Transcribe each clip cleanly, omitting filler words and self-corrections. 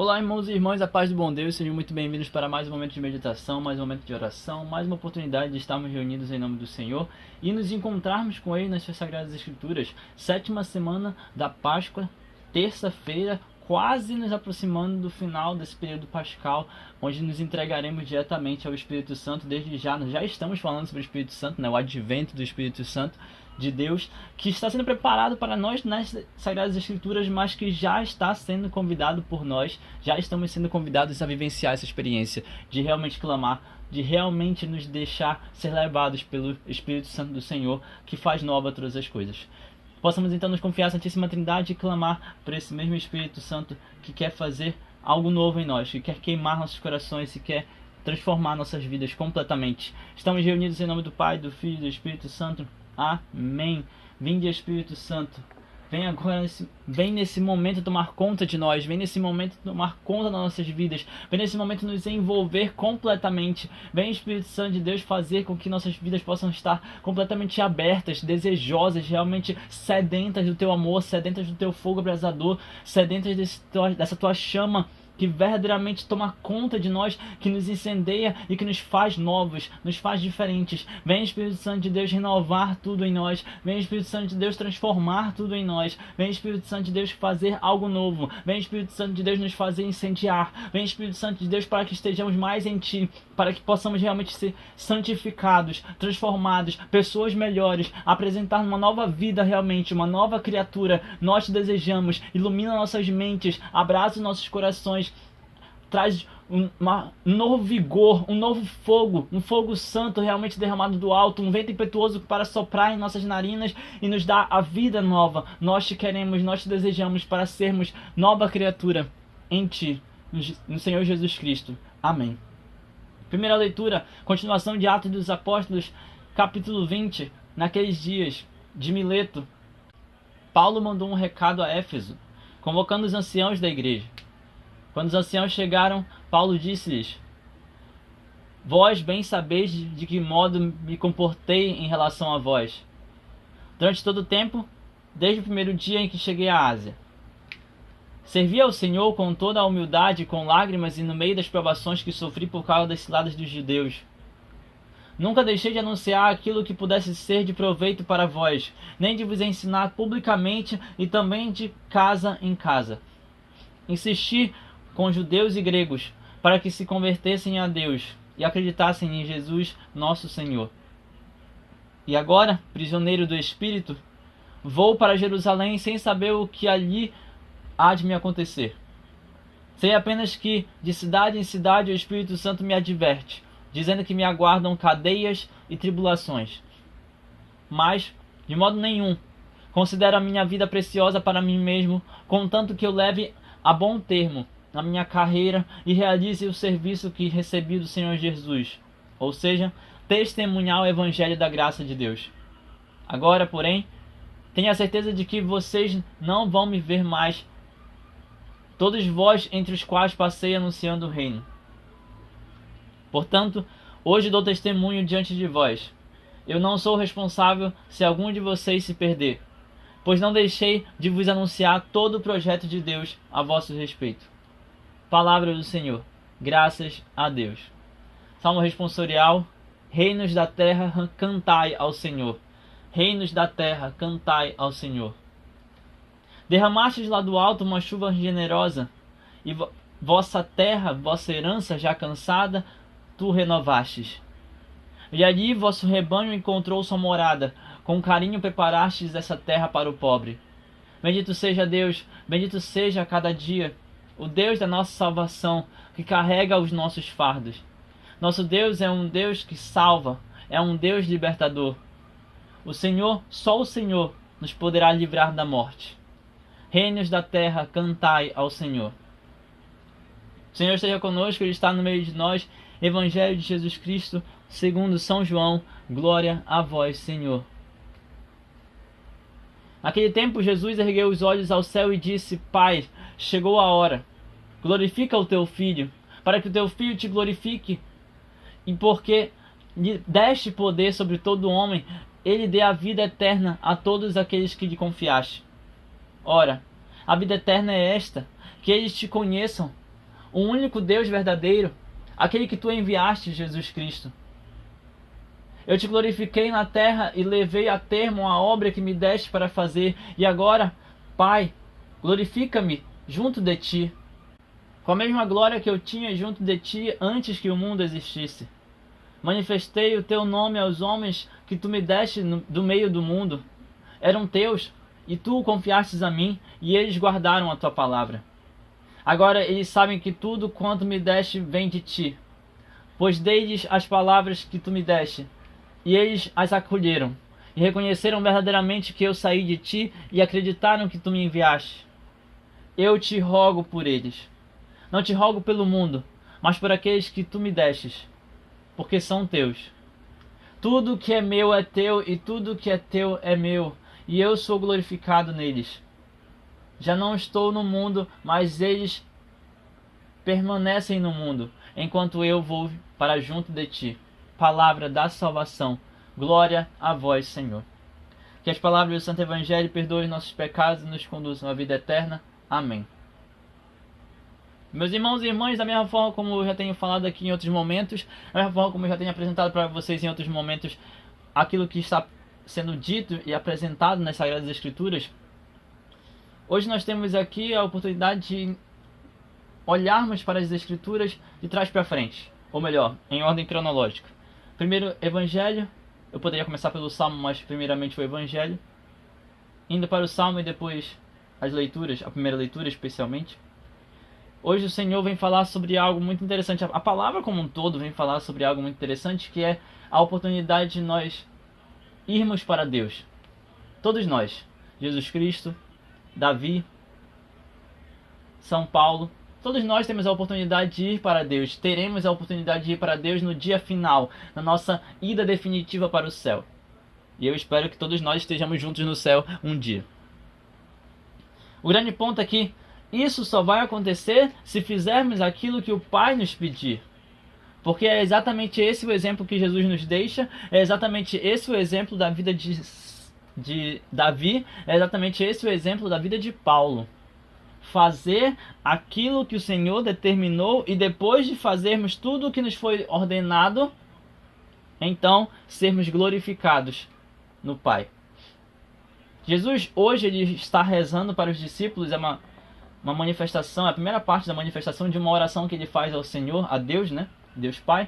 Olá, irmãos e irmãs, a paz do bom Deus, sejam muito bem-vindos para mais um momento de meditação, mais um momento de oração, mais uma oportunidade de estarmos reunidos em nome do Senhor e nos encontrarmos com Ele nas suas Sagradas Escrituras. 7ª semana da Páscoa, terça-feira, quase nos aproximando do final desse período pascal, onde nos entregaremos diretamente ao Espírito Santo. Desde já, nós já estamos falando sobre o Espírito Santo, o advento do Espírito Santo de Deus, que está sendo preparado para nós nas Sagradas Escrituras, mas que já está sendo convidado por nós, já estamos sendo convidados a vivenciar essa experiência, de realmente clamar, de realmente nos deixar ser levados pelo Espírito Santo do Senhor, que faz nova todas as coisas. Possamos então nos confiar à Santíssima Trindade e clamar por esse mesmo Espírito Santo que quer fazer algo novo em nós, que quer queimar nossos corações e quer transformar nossas vidas completamente. Estamos reunidos em nome do Pai, do Filho e do Espírito Santo. Amém. Vinde, Espírito Santo. Vem agora, vem nesse momento tomar conta de nós, vem nesse momento tomar conta das nossas vidas, vem nesse momento nos envolver completamente. Vem, Espírito Santo de Deus, fazer com que nossas vidas possam estar completamente abertas, desejosas, realmente sedentas do teu amor, sedentas do teu fogo abrasador, sedentas dessa tua chama que verdadeiramente toma conta de nós, que nos incendeia e que nos faz novos, nos faz diferentes. Vem, Espírito Santo de Deus, renovar tudo em nós. Vem, Espírito Santo de Deus, transformar tudo em nós. Vem, Espírito Santo de Deus, fazer algo novo. Vem, Espírito Santo de Deus, nos fazer incendiar. Vem, Espírito Santo de Deus, para que estejamos mais em Ti, para que possamos realmente ser santificados, transformados, pessoas melhores, apresentar uma nova vida realmente, uma nova criatura. Nós te desejamos, ilumina nossas mentes, abraça os nossos corações, traz um novo vigor, um novo fogo, um fogo santo realmente derramado do alto, um vento impetuoso para soprar em nossas narinas e nos dar a vida nova. Nós te queremos, nós te desejamos para sermos nova criatura em Ti, no Senhor Jesus Cristo. Amém. Primeira leitura, continuação de Atos dos Apóstolos, capítulo 20. Naqueles dias de Mileto, Paulo mandou um recado a Éfeso, convocando os anciãos da igreja. Quando os anciãos chegaram, Paulo disse-lhes: Vós bem sabeis de que modo me comportei em relação a vós, durante todo o tempo, desde o primeiro dia em que cheguei à Ásia. Servi ao Senhor com toda a humildade, com lágrimas e no meio das provações que sofri por causa das ciladas dos judeus. Nunca deixei de anunciar aquilo que pudesse ser de proveito para vós, nem de vos ensinar publicamente e também de casa em casa. Insisti com judeus e gregos, para que se convertessem a Deus e acreditassem em Jesus, nosso Senhor. E agora, prisioneiro do Espírito, vou para Jerusalém sem saber o que ali há de me acontecer. Sei apenas que, de cidade em cidade, o Espírito Santo me adverte, dizendo que me aguardam cadeias e tribulações. Mas, de modo nenhum, considero a minha vida preciosa para mim mesmo, contanto que eu leve a bom termo na minha carreira e realize o serviço que recebi do Senhor Jesus, ou seja, testemunhar o Evangelho da graça de Deus. Agora, porém, tenho a certeza de que vocês não vão me ver mais, todos vós entre os quais passei anunciando o reino. Portanto, hoje dou testemunho diante de vós. Eu não sou responsável se algum de vocês se perder, pois não deixei de vos anunciar todo o projeto de Deus a vosso respeito. Palavra do Senhor. Graças a Deus. Salmo responsorial. Reinos da terra, cantai ao Senhor. Reinos da terra, cantai ao Senhor. Derramastes lá do alto uma chuva generosa, e vossa terra, vossa herança já cansada, tu renovastes. E ali vosso rebanho encontrou sua morada, com carinho preparastes essa terra para o pobre. Bendito seja Deus, bendito seja a cada dia, o Deus da nossa salvação, que carrega os nossos fardos. Nosso Deus é um Deus que salva, é um Deus libertador. O Senhor, só o Senhor, nos poderá livrar da morte. Reinos da terra, cantai ao Senhor. O Senhor esteja conosco, Ele está no meio de nós. Evangelho de Jesus Cristo, segundo São João, glória a vós, Senhor. Naquele tempo, Jesus ergueu os olhos ao céu e disse: Pai, chegou a hora. Glorifica o teu Filho, para que o teu Filho te glorifique. E porque lhe deste poder sobre todo homem, ele dê a vida eterna a todos aqueles que lhe confiaste. Ora, a vida eterna é esta, que eles te conheçam, o único Deus verdadeiro, aquele que tu enviaste, Jesus Cristo. Eu te glorifiquei na terra e levei a termo a obra que me deste para fazer. E agora, Pai, glorifica-me junto de ti, com a mesma glória que eu tinha junto de ti antes que o mundo existisse. Manifestei o teu nome aos homens que tu me deste do meio do mundo. Eram teus, e tu o confiastes a mim, e eles guardaram a tua palavra. Agora eles sabem que tudo quanto me deste vem de ti, pois dei-lhes as palavras que tu me deste, e eles as acolheram, e reconheceram verdadeiramente que eu saí de ti, e acreditaram que tu me enviaste. Eu te rogo por eles. Não te rogo pelo mundo, mas por aqueles que tu me destes, porque são teus. Tudo que é meu é teu, e tudo que é teu é meu, e eu sou glorificado neles. Já não estou no mundo, mas eles permanecem no mundo, enquanto eu vou para junto de ti. Palavra da salvação. Glória a vós, Senhor. Que as palavras do Santo Evangelho perdoem nossos pecados e nos conduzam à vida eterna. Amém. Meus irmãos e irmãs, da mesma forma como eu já tenho falado aqui em outros momentos, da mesma forma como eu já tenho apresentado para vocês em outros momentos aquilo que está sendo dito e apresentado nas Sagradas Escrituras, hoje nós temos aqui a oportunidade de olharmos para as Escrituras de trás para frente, ou melhor, em ordem cronológica. Primeiro, Evangelho. Eu poderia começar pelo Salmo, mas primeiramente o Evangelho. Indo para o Salmo e depois as leituras, a primeira leitura especialmente. Hoje o Senhor vem falar sobre algo muito interessante. A palavra como um todo vem falar sobre algo muito interessante, que é a oportunidade de nós irmos para Deus. Todos nós. Jesus Cristo, Davi, São Paulo. Todos nós temos a oportunidade de ir para Deus. Teremos a oportunidade de ir para Deus no dia final, na nossa ida definitiva para o céu. E eu espero que todos nós estejamos juntos no céu um dia. O grande ponto é que isso só vai acontecer se fizermos aquilo que o Pai nos pedir. Porque é exatamente esse o exemplo que Jesus nos deixa, é exatamente esse o exemplo da vida de Davi, é exatamente esse o exemplo da vida de Paulo. Fazer aquilo que o Senhor determinou e depois de fazermos tudo o que nos foi ordenado, então sermos glorificados no Pai. Jesus hoje ele está rezando para os discípulos, é uma manifestação, é a primeira parte da manifestação de uma oração que ele faz ao Senhor, a Deus, né? Deus Pai,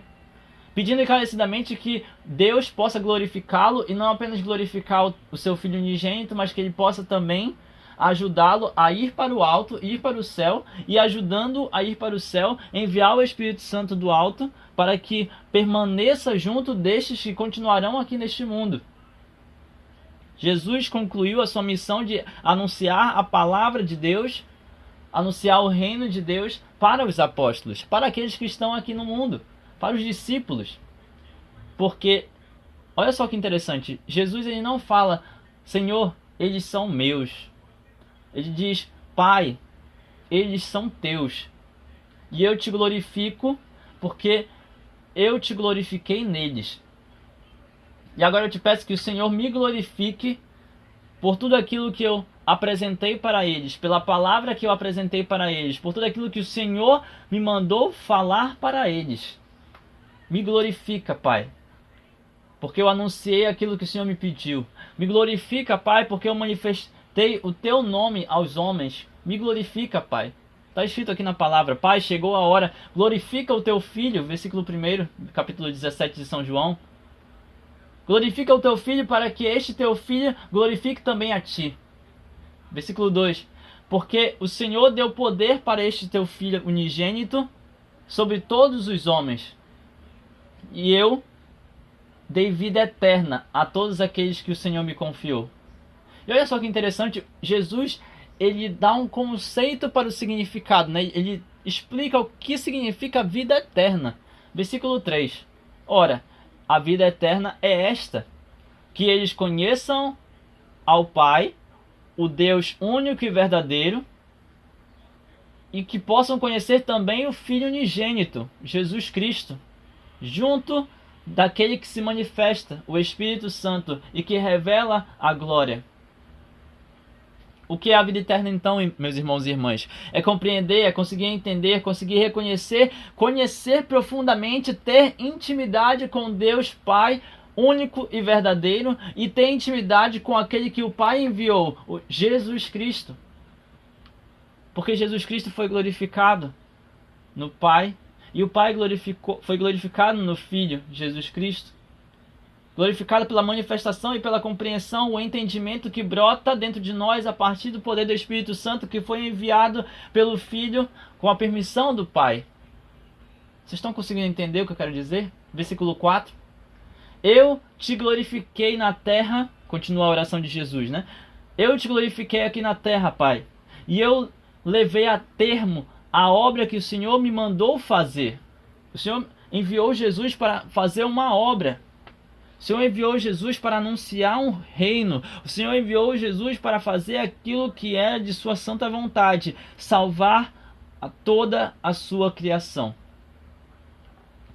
pedindo encarecidamente que Deus possa glorificá-lo e não apenas glorificar o seu Filho unigênito, mas que ele possa também ajudá-lo a ir para o alto, ir para o céu, e ajudando a ir para o céu, enviar o Espírito Santo do alto para que permaneça junto destes que continuarão aqui neste mundo. Jesus concluiu a sua missão de anunciar a palavra de Deus, anunciar o reino de Deus para os apóstolos, para aqueles que estão aqui no mundo, para os discípulos. Porque, olha só que interessante, Jesus ele não fala, Senhor, eles são meus. Ele diz, Pai, eles são teus. E eu te glorifico porque eu te glorifiquei neles. E agora eu te peço que o Senhor me glorifique por tudo aquilo que eu apresentei para eles, pela palavra que eu apresentei para eles, por tudo aquilo que o Senhor me mandou falar para eles. Me glorifica, Pai, porque eu anunciei aquilo que o Senhor me pediu. Me glorifica, Pai, porque eu manifestei o teu nome aos homens. Me glorifica, Pai. Está escrito aqui na palavra, Pai, chegou a hora, glorifica o teu Filho, versículo 1, capítulo 17 de São João. Glorifica o teu Filho para que este teu Filho glorifique também a ti. Versículo 2, porque o Senhor deu poder para este teu Filho unigênito sobre todos os homens, e eu dei vida eterna a todos aqueles que o Senhor me confiou. E olha só que interessante, Jesus ele dá um conceito para o significado, né? Ele explica o que significa vida eterna. Versículo 3, ora, a vida eterna é esta, que eles conheçam ao Pai, o Deus único e verdadeiro, e que possam conhecer também o Filho unigênito, Jesus Cristo, junto daquele que se manifesta, o Espírito Santo, e que revela a glória. O que é a vida eterna então, meus irmãos e irmãs? É compreender, é conseguir entender, conseguir reconhecer, conhecer profundamente, ter intimidade com Deus Pai, único e verdadeiro, e ter intimidade com aquele que o Pai enviou, o Jesus Cristo. Porque Jesus Cristo foi glorificado no Pai, e o Pai foi glorificado no Filho, Jesus Cristo. Glorificado pela manifestação e pela compreensão, o entendimento que brota dentro de nós a partir do poder do Espírito Santo que foi enviado pelo Filho com a permissão do Pai. Vocês estão conseguindo entender o que eu quero dizer? Versículo 4. Eu te glorifiquei na terra, continua a oração de Jesus, né? Eu te glorifiquei aqui na terra, Pai, e eu levei a termo a obra que o Senhor me mandou fazer. O Senhor enviou Jesus para fazer uma obra. O Senhor enviou Jesus para anunciar um reino. O Senhor enviou Jesus para fazer aquilo que era de sua santa vontade, salvar a toda a sua criação.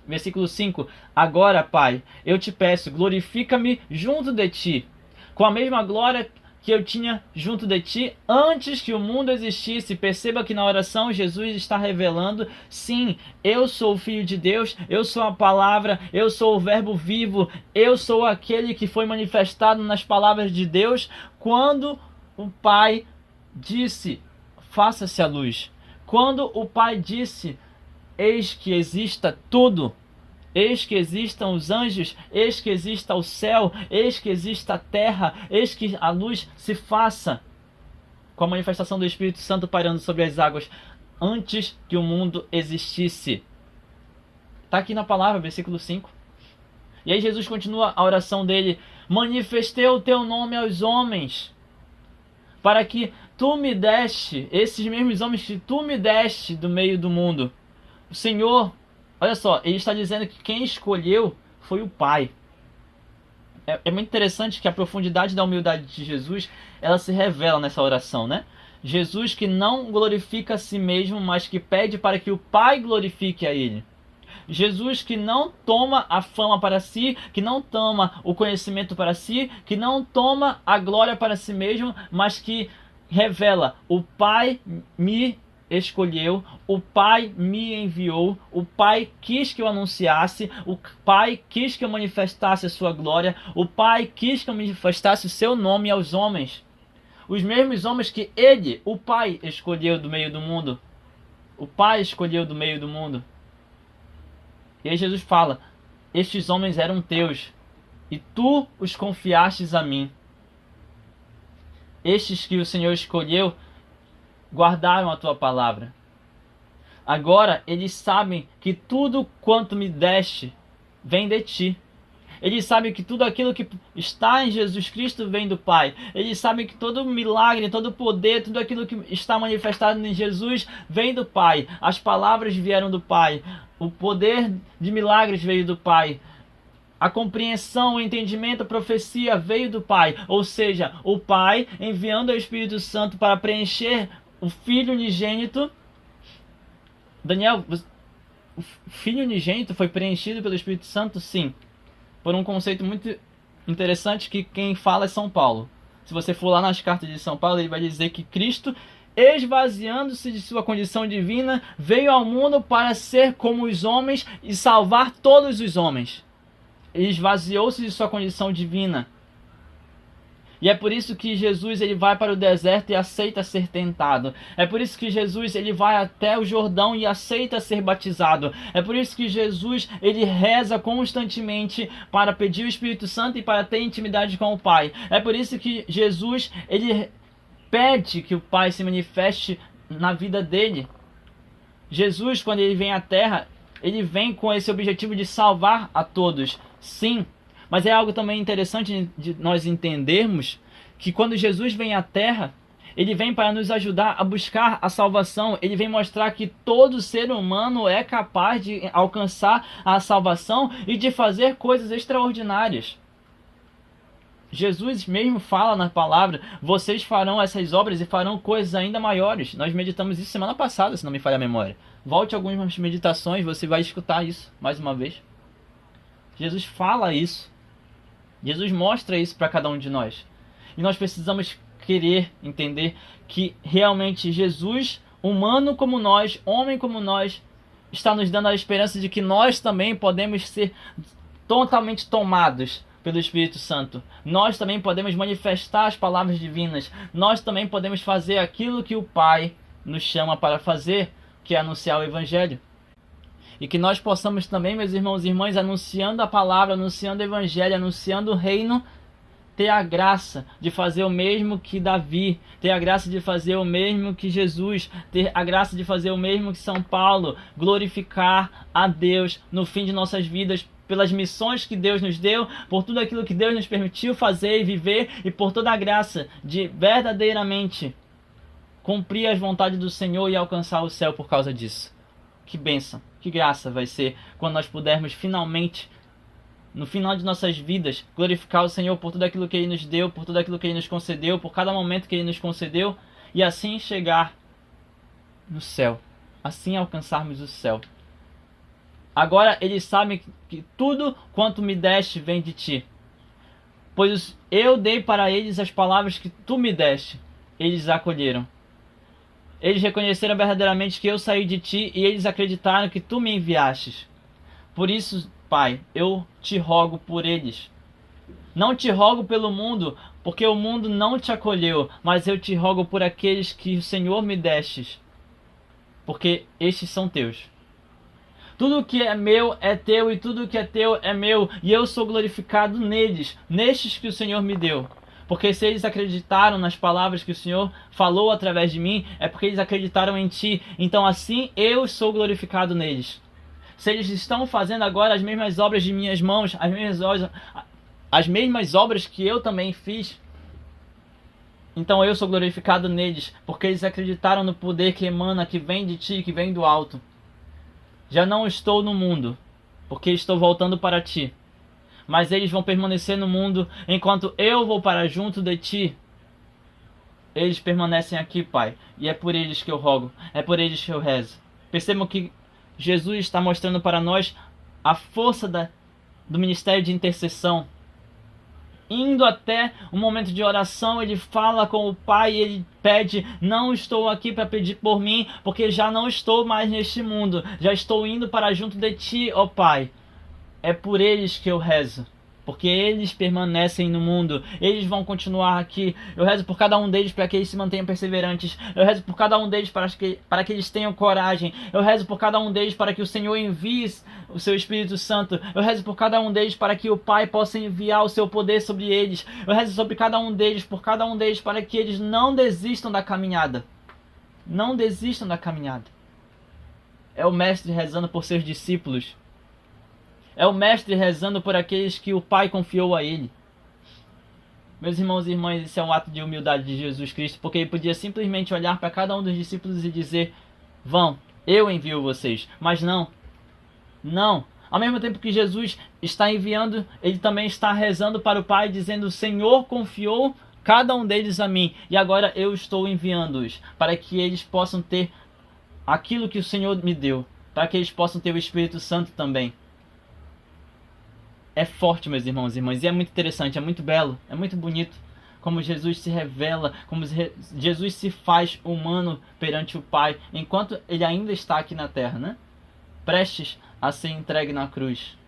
Versículo 5. Agora, Pai, eu te peço, glorifica-me junto de ti, com a mesma glória que eu tinha junto de ti antes que o mundo existisse. Perceba que na oração Jesus está revelando: sim, eu sou o Filho de Deus, eu sou a palavra, eu sou o verbo vivo, eu sou aquele que foi manifestado nas palavras de Deus quando o Pai disse: faça-se a luz. Quando o Pai disse: eis que exista tudo. Eis que existam os anjos, eis que exista o céu, eis que exista a terra, eis que a luz se faça, com a manifestação do Espírito Santo pairando sobre as águas, antes que o mundo existisse. Está aqui na palavra, versículo 5. E aí Jesus continua a oração dele: manifestei o teu nome aos homens, para que tu me deste, esses mesmos homens que tu me deste do meio do mundo. O Senhor, olha só, ele está dizendo que quem escolheu foi o Pai. É muito interessante que a profundidade da humildade de Jesus, ela se revela nessa oração, né? Jesus que não glorifica a si mesmo, mas que pede para que o Pai glorifique a ele. Jesus que não toma a fama para si, que não toma o conhecimento para si, que não toma a glória para si mesmo, mas que revela: o Pai me escolheu, o Pai me enviou, o Pai quis que eu anunciasse, o Pai quis que eu manifestasse a sua glória, o Pai quis que eu manifestasse o seu nome aos homens. Os mesmos homens que ele, o Pai, escolheu do meio do mundo. O Pai escolheu do meio do mundo. E aí Jesus fala: estes homens eram teus, e tu os confiastes a mim. Estes que o Senhor escolheu guardaram a tua palavra. Agora eles sabem que tudo quanto me deste vem de ti. Eles sabem que tudo aquilo que está em Jesus Cristo vem do Pai. Eles sabem que todo milagre, todo poder, tudo aquilo que está manifestado em Jesus vem do Pai. As palavras vieram do Pai. O poder de milagres veio do Pai. A compreensão, o entendimento, a profecia veio do Pai. Ou seja, o Pai enviando o Espírito Santo para preencher o Filho unigênito. Daniel, o Filho unigênito foi preenchido pelo Espírito Santo? Sim. Por um conceito muito interessante que quem fala é São Paulo. Se você for lá nas cartas de São Paulo, ele vai dizer que Cristo, esvaziando-se de sua condição divina, veio ao mundo para ser como os homens e salvar todos os homens. Ele esvaziou-se de sua condição divina. E é por isso que Jesus ele vai para o deserto e aceita ser tentado. É por isso que Jesus ele vai até o Jordão e aceita ser batizado. É por isso que Jesus ele reza constantemente para pedir o Espírito Santo e para ter intimidade com o Pai. É por isso que Jesus ele pede que o Pai se manifeste na vida dele. Jesus, quando ele vem à Terra, ele vem com esse objetivo de salvar a todos. Sim. Mas é algo também interessante de nós entendermos que quando Jesus vem à Terra, ele vem para nos ajudar a buscar a salvação. Ele vem mostrar que todo ser humano é capaz de alcançar a salvação e de fazer coisas extraordinárias. Jesus mesmo fala na palavra: vocês farão essas obras e farão coisas ainda maiores. Nós meditamos isso semana passada, se não me falha a memória. Volte a algumas meditações, você vai escutar isso mais uma vez. Jesus fala isso. Jesus mostra isso para cada um de nós. E nós precisamos querer entender que realmente Jesus, humano como nós, homem como nós, está nos dando a esperança de que nós também podemos ser totalmente tomados pelo Espírito Santo. Nós também podemos manifestar as palavras divinas. Nós também podemos fazer aquilo que o Pai nos chama para fazer, que é anunciar o Evangelho. E que nós possamos também, meus irmãos e irmãs, anunciando a palavra, anunciando o Evangelho, anunciando o reino, ter a graça de fazer o mesmo que Davi, ter a graça de fazer o mesmo que Jesus, ter a graça de fazer o mesmo que São Paulo, glorificar a Deus no fim de nossas vidas, pelas missões que Deus nos deu, por tudo aquilo que Deus nos permitiu fazer e viver, e por toda a graça de verdadeiramente cumprir as vontades do Senhor e alcançar o céu por causa disso. Que bênção, que graça vai ser quando nós pudermos finalmente, no final de nossas vidas, glorificar o Senhor por tudo aquilo que Ele nos deu, por tudo aquilo que Ele nos concedeu, por cada momento que Ele nos concedeu, e assim chegar no céu, assim alcançarmos o céu. Agora eles sabem que tudo quanto me deste vem de ti, pois eu dei para eles as palavras que tu me deste, eles acolheram. Eles reconheceram verdadeiramente que eu saí de ti e eles acreditaram que tu me enviastes. Por isso, Pai, eu te rogo por eles. Não te rogo pelo mundo, porque o mundo não te acolheu, mas eu te rogo por aqueles que o Senhor me destes, porque estes são teus. Tudo que é meu é teu e tudo que é teu é meu, e eu sou glorificado neles, nestes que o Senhor me deu. Porque se eles acreditaram nas palavras que o Senhor falou através de mim, é porque eles acreditaram em ti. Então assim eu sou glorificado neles. Se eles estão fazendo agora as mesmas obras de minhas mãos, as mesmas obras que eu também fiz, então eu sou glorificado neles, porque eles acreditaram no poder que emana, que vem de ti, que vem do alto. Já não estou no mundo, porque estou voltando para ti. Mas eles vão permanecer no mundo enquanto eu vou para junto de ti. Eles permanecem aqui, Pai, e é por eles que eu rogo, é por eles que eu rezo. Percebam que Jesus está mostrando para nós a força do ministério de intercessão. Indo até um momento de oração, ele fala com o Pai e ele pede: não estou aqui para pedir por mim, porque já não estou mais neste mundo, já estou indo para junto de ti, ó Pai. É por eles que eu rezo, porque eles permanecem no mundo, eles vão continuar aqui. Eu rezo por cada um deles para que eles se mantenham perseverantes. Eu rezo por cada um deles para que eles tenham coragem. Eu rezo por cada um deles para que o Senhor envie o seu Espírito Santo. Eu rezo por cada um deles para que o Pai possa enviar o seu poder sobre eles. Eu rezo sobre cada um deles, por cada um deles, para que eles não desistam da caminhada. Não desistam da caminhada. É o Mestre rezando por seus discípulos. É o Mestre rezando por aqueles que o Pai confiou a ele. Meus irmãos e irmãs, esse é um ato de humildade de Jesus Cristo, porque ele podia simplesmente olhar para cada um dos discípulos e dizer: vão, eu envio vocês. Mas não. Não. Ao mesmo tempo que Jesus está enviando, ele também está rezando para o Pai, dizendo: o Senhor confiou cada um deles a mim, e agora eu estou enviando-os, para que eles possam ter aquilo que o Senhor me deu, para que eles possam ter o Espírito Santo também. É forte, meus irmãos e irmãs, e é muito interessante, é muito belo, é muito bonito como Jesus se revela, como Jesus se faz humano perante o Pai, enquanto ele ainda está aqui na terra, né? Prestes a ser entregue na cruz.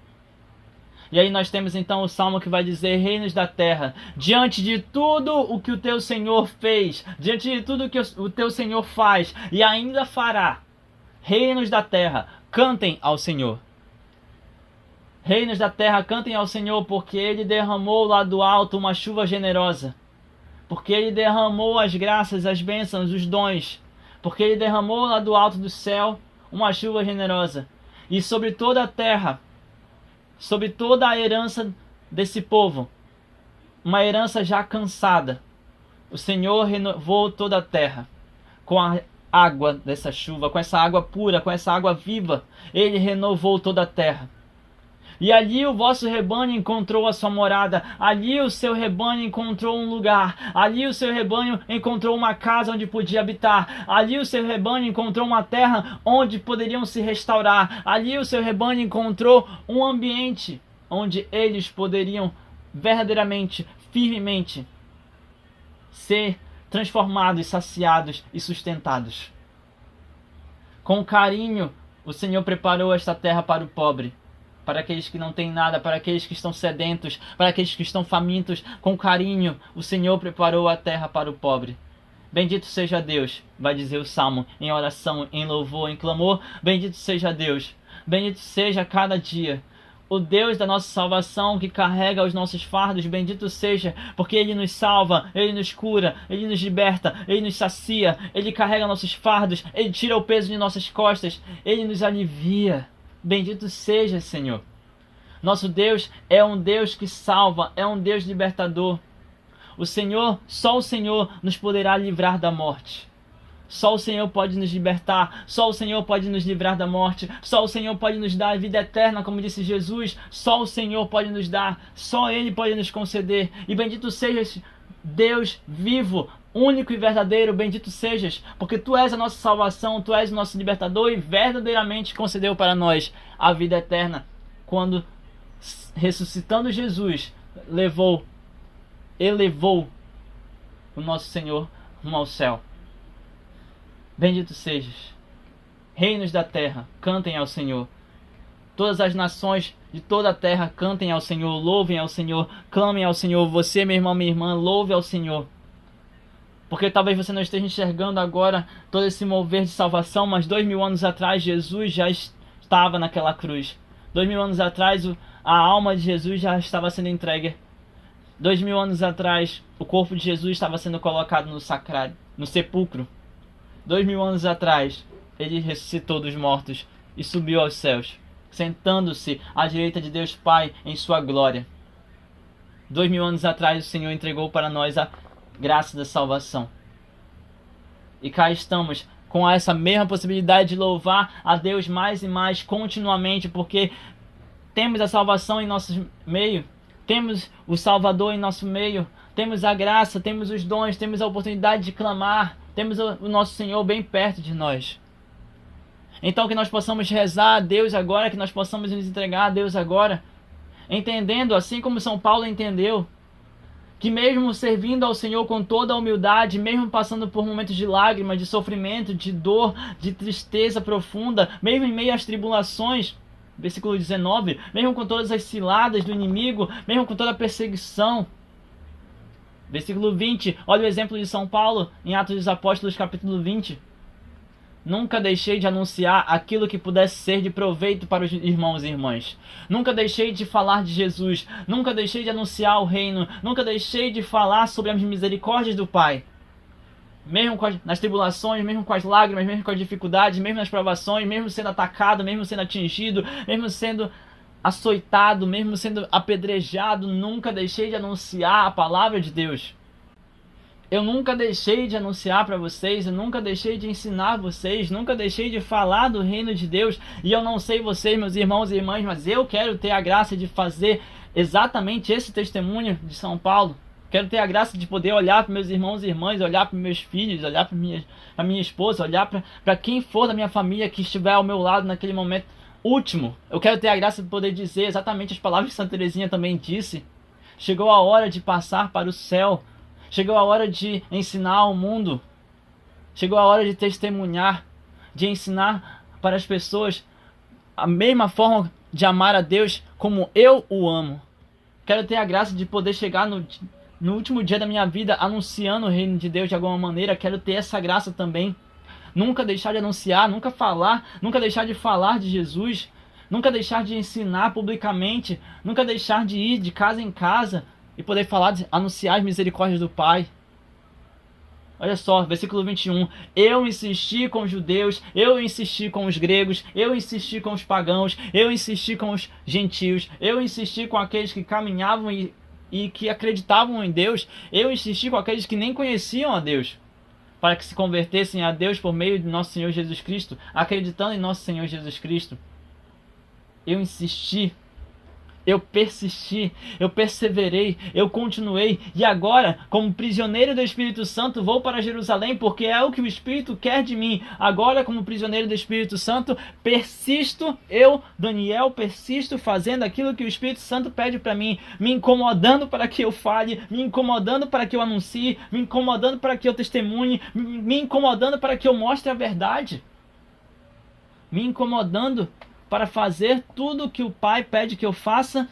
E aí nós temos então o Salmo que vai dizer: reinos da terra, diante de tudo o que o teu Senhor fez, diante de tudo o que o teu Senhor faz e ainda fará, reinos da terra, cantem ao Senhor. Reinos da terra, cantem ao Senhor, porque Ele derramou lá do alto uma chuva generosa. Porque Ele derramou as graças, as bênçãos, os dons. Porque Ele derramou lá do alto do céu uma chuva generosa. E sobre toda a terra, sobre toda a herança desse povo, uma herança já cansada, o Senhor renovou toda a terra com a água dessa chuva, com essa água pura, com essa água viva. Ele renovou toda a terra. E ali o vosso rebanho encontrou a sua morada, ali o seu rebanho encontrou um lugar, ali o seu rebanho encontrou uma casa onde podia habitar, ali o seu rebanho encontrou uma terra onde poderiam se restaurar, ali o seu rebanho encontrou um ambiente onde eles poderiam verdadeiramente, firmemente, ser transformados, saciados e sustentados. Com carinho, o Senhor preparou esta terra para o pobre, para aqueles que não têm nada, para aqueles que estão sedentos, para aqueles que estão famintos. Com carinho, o Senhor preparou a terra para o pobre. Bendito seja Deus, vai dizer o Salmo, em oração, em louvor, em clamor. Bendito seja Deus, bendito seja cada dia o Deus da nossa salvação, que carrega os nossos fardos. Bendito seja, porque Ele nos salva, Ele nos cura, Ele nos liberta, Ele nos sacia, Ele carrega nossos fardos, Ele tira o peso de nossas costas, Ele nos alivia. Bendito seja, Senhor. Nosso Deus é um Deus que salva, é um Deus libertador. O Senhor, só o Senhor nos poderá livrar da morte. Só o Senhor pode nos libertar, só o Senhor pode nos livrar da morte, só o Senhor pode nos dar a vida eterna, como disse Jesus. Só o Senhor pode nos dar, só Ele pode nos conceder. E bendito sejas, Deus vivo, único e verdadeiro, bendito sejas, porque Tu és a nossa salvação, Tu és o nosso libertador e verdadeiramente concedeu para nós a vida eterna, quando, ressuscitando Jesus, elevou o nosso Senhor rumo ao céu. Bendito sejas. Reinos da terra, cantem ao Senhor. Todas as nações de toda a terra, cantem ao Senhor, louvem ao Senhor, clamem ao Senhor. Você, meu irmão, minha irmã, louve ao Senhor. Porque talvez você não esteja enxergando agora todo esse mover de salvação, mas 2000 anos atrás Jesus já estava naquela cruz. 2000 anos atrás a alma de Jesus já estava sendo entregue. 2000 anos atrás o corpo de Jesus estava sendo colocado no sacrário, no sepulcro. 2000 anos atrás, Ele ressuscitou dos mortos e subiu aos céus, sentando-se à direita de Deus Pai em sua glória. 2000 anos atrás, o Senhor entregou para nós a graça da salvação. E cá estamos, com essa mesma possibilidade de louvar a Deus mais e mais, continuamente, porque temos a salvação em nosso meio, temos o Salvador em nosso meio, temos a graça, temos os dons, temos a oportunidade de clamar, temos o nosso Senhor bem perto de nós. Então que nós possamos rezar a Deus agora, que nós possamos nos entregar a Deus agora, entendendo, assim como São Paulo entendeu, que mesmo servindo ao Senhor com toda a humildade, mesmo passando por momentos de lágrimas, de sofrimento, de dor, de tristeza profunda, mesmo em meio às tribulações, versículo 19, mesmo com todas as ciladas do inimigo, mesmo com toda a perseguição, versículo 20, olha o exemplo de São Paulo em Atos dos Apóstolos, capítulo 20. Nunca deixei de anunciar aquilo que pudesse ser de proveito para os irmãos e irmãs. Nunca deixei de falar de Jesus. Nunca deixei de anunciar o reino. Nunca deixei de falar sobre as misericórdias do Pai. Mesmo nas tribulações, mesmo com as lágrimas, mesmo com as dificuldades, mesmo nas provações, mesmo sendo atacado, mesmo sendo atingido, mesmo sendo açoitado, mesmo sendo apedrejado, nunca deixei de anunciar a palavra de Deus. Eu nunca deixei de anunciar para vocês, eu nunca deixei de ensinar vocês, nunca deixei de falar do reino de Deus. E eu não sei vocês, meus irmãos e irmãs, mas eu quero ter a graça de fazer exatamente esse testemunho de São Paulo. Quero ter a graça de poder olhar para meus irmãos e irmãs, olhar para meus filhos, olhar para minha esposa, olhar para quem for da minha família que estiver ao meu lado naquele momento último. Eu quero ter a graça de poder dizer exatamente as palavras que Santa Teresinha também disse. Chegou a hora de passar para o céu. Chegou a hora de ensinar ao mundo. Chegou a hora de testemunhar, de ensinar para as pessoas a mesma forma de amar a Deus como eu o amo. Quero ter a graça de poder chegar no último dia da minha vida anunciando o reino de Deus de alguma maneira. Quero ter essa graça também. Nunca deixar de anunciar, nunca deixar de falar de Jesus, nunca deixar de ensinar publicamente, nunca deixar de ir de casa em casa e poder falar, anunciar as misericórdias do Pai. Olha só, versículo 21. Eu insisti com os judeus, eu insisti com os gregos, eu insisti com os pagãos, eu insisti com os gentios, eu insisti com aqueles que caminhavam e que acreditavam em Deus, eu insisti com aqueles que nem conheciam a Deus, para que se convertessem a Deus por meio de nosso Senhor Jesus Cristo, acreditando em nosso Senhor Jesus Cristo. Eu insisti. Eu persisti, eu perseverei, eu continuei, e agora, como prisioneiro do Espírito Santo, vou para Jerusalém, porque é o que o Espírito quer de mim. Agora, como prisioneiro do Espírito Santo, persisto, eu, Daniel, persisto fazendo aquilo que o Espírito Santo pede para mim, me incomodando para que eu fale, me incomodando para que eu anuncie, me incomodando para que eu testemunhe, me incomodando para que eu mostre a verdade, me incomodando para fazer tudo o que o Pai pede que eu faça,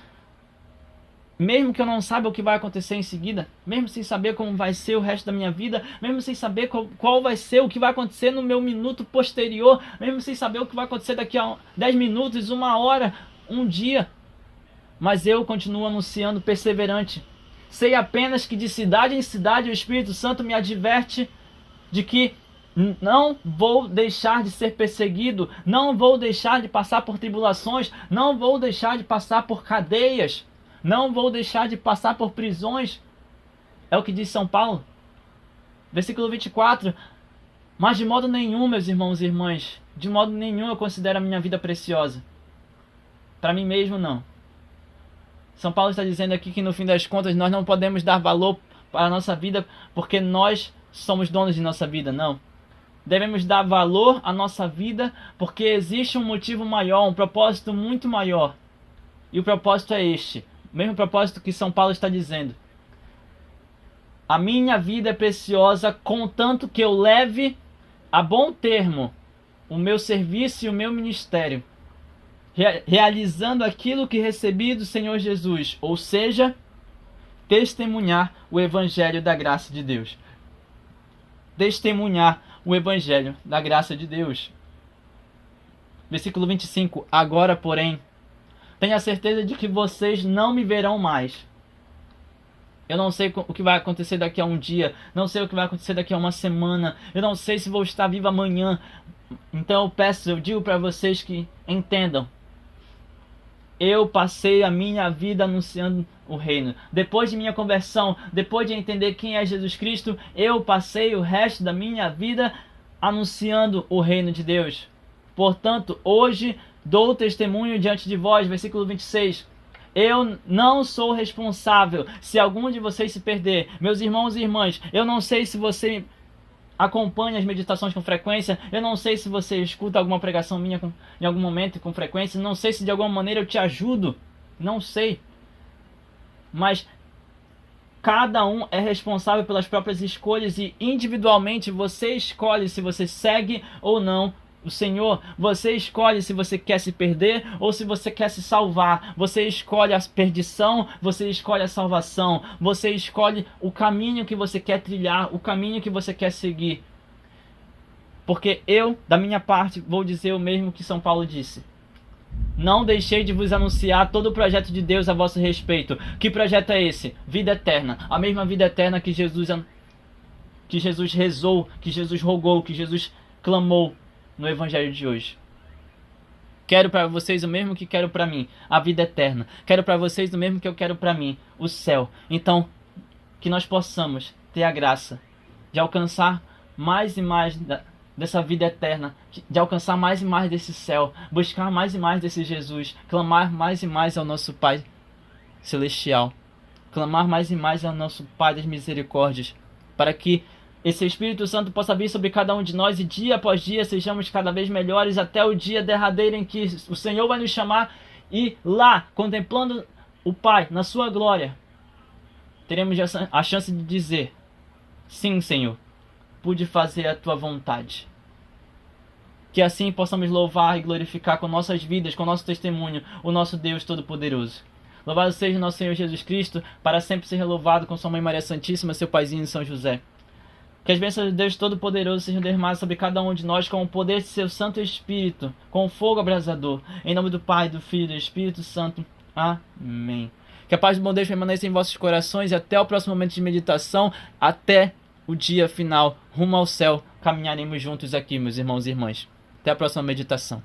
mesmo que eu não saiba o que vai acontecer em seguida, mesmo sem saber como vai ser o resto da minha vida, mesmo sem saber qual vai ser o que vai acontecer no meu minuto posterior, mesmo sem saber o que vai acontecer daqui a 10 minutos, 1 hora, um dia. Mas eu continuo anunciando perseverante. Sei apenas que de cidade em cidade o Espírito Santo me adverte de que não vou deixar de ser perseguido, não vou deixar de passar por tribulações, não vou deixar de passar por cadeias, não vou deixar de passar por prisões. É o que diz São Paulo. Versículo 24. Mas de modo nenhum, meus irmãos e irmãs, de modo nenhum eu considero a minha vida preciosa. Para mim mesmo, não. São Paulo está dizendo aqui que no fim das contas nós não podemos dar valor para a nossa vida porque nós somos donos de nossa vida, não. Devemos dar valor à nossa vida porque existe um motivo maior, um propósito muito maior. E o propósito é este, o mesmo propósito que São Paulo está dizendo. A minha vida é preciosa, contanto que eu leve a bom termo o meu serviço e o meu ministério, realizando aquilo que recebi do Senhor Jesus, ou seja, testemunhar o Evangelho da graça de Deus. Testemunhar o Evangelho da graça de Deus. Versículo 25. Agora, porém, tenha certeza de que vocês não me verão mais. Eu não sei o que vai acontecer daqui a um dia, não sei o que vai acontecer daqui a uma semana, eu não sei se vou estar vivo amanhã. Então eu digo para vocês que entendam. Eu passei a minha vida anunciando o reino. Depois de minha conversão, depois de entender quem é Jesus Cristo, eu passei o resto da minha vida anunciando o reino de Deus. Portanto, hoje dou testemunho diante de vós, versículo 26. Eu não sou responsável se algum de vocês se perder. Meus irmãos e irmãs, eu não sei se você acompanha as meditações com frequência, eu não sei se você escuta alguma pregação minha em algum momento com frequência, não sei se de alguma maneira eu te ajudo, não sei. Mas cada um é responsável pelas próprias escolhas e individualmente você escolhe se você segue ou não o Senhor. Você escolhe se você quer se perder ou se você quer se salvar. Você escolhe a perdição, você escolhe a salvação. Você escolhe o caminho que você quer trilhar, o caminho que você quer seguir. Porque eu, da minha parte, vou dizer o mesmo que São Paulo disse. Não deixei de vos anunciar todo o projeto de Deus a vosso respeito. Que projeto é esse? Vida eterna. A mesma vida eterna que Jesus rezou, que Jesus rogou, que Jesus clamou no Evangelho de hoje. Quero para vocês o mesmo que quero para mim, a vida eterna. Quero para vocês o mesmo que eu quero para mim, o céu. Então, que nós possamos ter a graça de alcançar mais e mais dessa vida eterna, de alcançar mais e mais desse céu, buscar mais e mais desse Jesus, clamar mais e mais ao nosso Pai Celestial, clamar mais e mais ao nosso Pai das misericórdias, para que esse Espírito Santo possa vir sobre cada um de nós e dia após dia sejamos cada vez melhores até o dia derradeiro em que o Senhor vai nos chamar e lá, contemplando o Pai na sua glória, teremos a chance de dizer: sim, Senhor, pude fazer a tua vontade. Que assim possamos louvar e glorificar com nossas vidas, com nosso testemunho, o nosso Deus Todo-Poderoso. Louvado seja nosso Senhor Jesus Cristo, para sempre ser louvado com sua Mãe Maria Santíssima, seu Paizinho São José. Que as bênçãos de Deus Todo-Poderoso sejam derramadas sobre cada um de nós com o poder de seu Santo Espírito, com o fogo abrasador. Em nome do Pai, do Filho e do Espírito Santo. Amém. Que a paz do bom Deus permaneça em vossos corações e até o próximo momento de meditação, até o dia final, rumo ao céu, caminharemos juntos aqui, meus irmãos e irmãs. Até a próxima meditação.